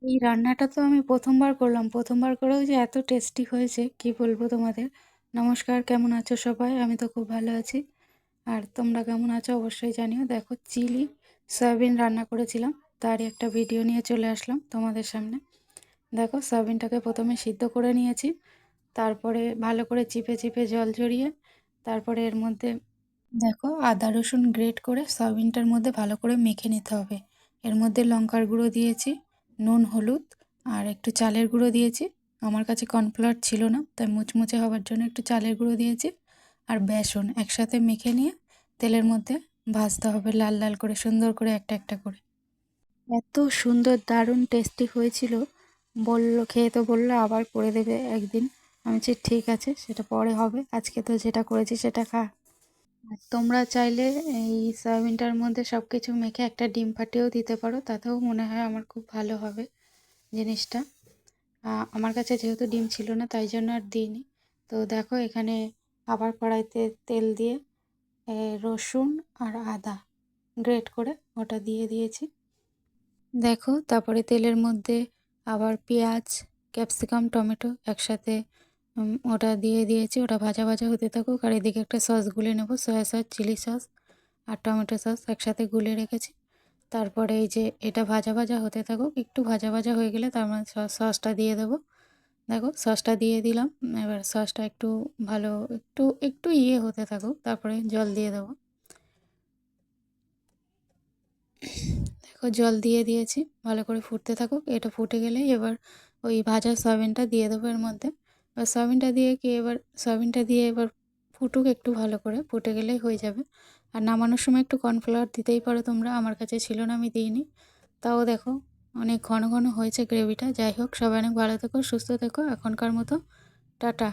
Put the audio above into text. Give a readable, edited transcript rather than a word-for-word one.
এই রান্নাটা তো আমি ১ম বার করলাম। ১ম বার করেও যে এত টেস্টি হয়েছে কি বলবো তোমাদের। নমস্কার, কেমন আছো সবাই? আমি তো খুব ভালো আছি। আর তোমরা কেমন আছো অবশ্যই জানিও। দেখো চিলি সয়াবিন রান্না করেছিলাম। তারই একটা ভিডিও নিয়ে চলে আসলাম তোমাদের সামনে। দেখো সয়াবিনটাকে ১ম এ সিদ্ধ করে নিয়েছি। তারপরে ভালো করে চিপে, চিপে জল ঝরিয়ে তারপরে এর মধ্যে দেখো আদা রসুন গ্রেট করে সয়াবিনটার মধ্যে ভালো করে মেখে নিতে হবে। এর মধ্যে লঙ্কার গুঁড়ো দিয়েছি, নুন হলুদ আর একটু চালের গুঁড়ো দিয়েছি। আমার কাছে কর্নফ্লাওয়ার ছিল না, তাই মুচমুচে হওয়ার জন্য একটু চালের গুঁড়ো দিয়েছি। আর বেসন একসাথে মেখে নিয়ে তেলের মধ্যে ভাজতে হবে লাল লাল করে, সুন্দর করে একটা একটা করে। এত সুন্দর দারুণ টেস্টি হয়েছিল। বললো, খেয়ে তো বললো আবার করে দেবে একদিন। আমি বলছি ঠিক আছে, সেটা পরে হবে, আজকে তো যেটা করেছি সেটা খা। আর তোমরা চাইলে এই সয়াবিনটার মধ্যে সব কিছু মেখে একটা ডিম ফাটিয়েও দিতে পারো, তাতেও মনে হয় আমার খুব ভালো হবে জিনিসটা। আমার কাছে যেহেতু ডিম ছিল না তাই জন্য আর দিইনি। তো দেখো এখানে আবার কড়াইতে তেল দিয়ে রসুন আর আদা গ্রেট করে ওটা দিয়ে দিয়েছি। দেখো তারপরে তেলের মধ্যে আবার পেঁয়াজ, ক্যাপসিকাম, টমেটো একসাথে ওটা দিয়ে দিয়েছি। ওটা ভাজা ভাজা হতে থাকুক আর এদিকে একটা সস গুলে নেব, সয়া সস, চিলি সস আর টমেটো সস একসাথে গুলে রেখেছি। তারপরে এই যে এটা ভাজা ভাজা হতে থাকুক, একটু ভাজা ভাজা হয়ে গেলে তার মধ্যে সসটা দিয়ে দেবো। দেখো সসটা দিয়ে দিলাম। এবার সসটা একটু ভালো একটু একটু হতে থাকুক, তারপরে জল দিয়ে দেবো। দেখো জল দিয়ে দিয়েছি, ভালো করে ফুটতে থাকুক। এটা ফুটে গেলেই এবার ওই ভাজা সয়াবিনটা দিয়ে দেবো এর মধ্যে। এবার সয়াবিনটা দিয়ে কি এবার সয়াবিনটা দিয়ে এবার ফুটুক একটু, ভালো করে ফুটে গেলেই হয়ে যাবে। আর নামানোর সময় একটু কর্নফ্লাওয়ার দিতেই পারো তোমরা, আমার কাছে ছিল না আমি দিইনি। তাও দেখো অনেক ঘন ঘন হয়েছে গ্রেভিটা। যাই হোক, সবাই অনেক ভালো থেকো, সুস্থ থেকো, এখনকার মতো টাটা।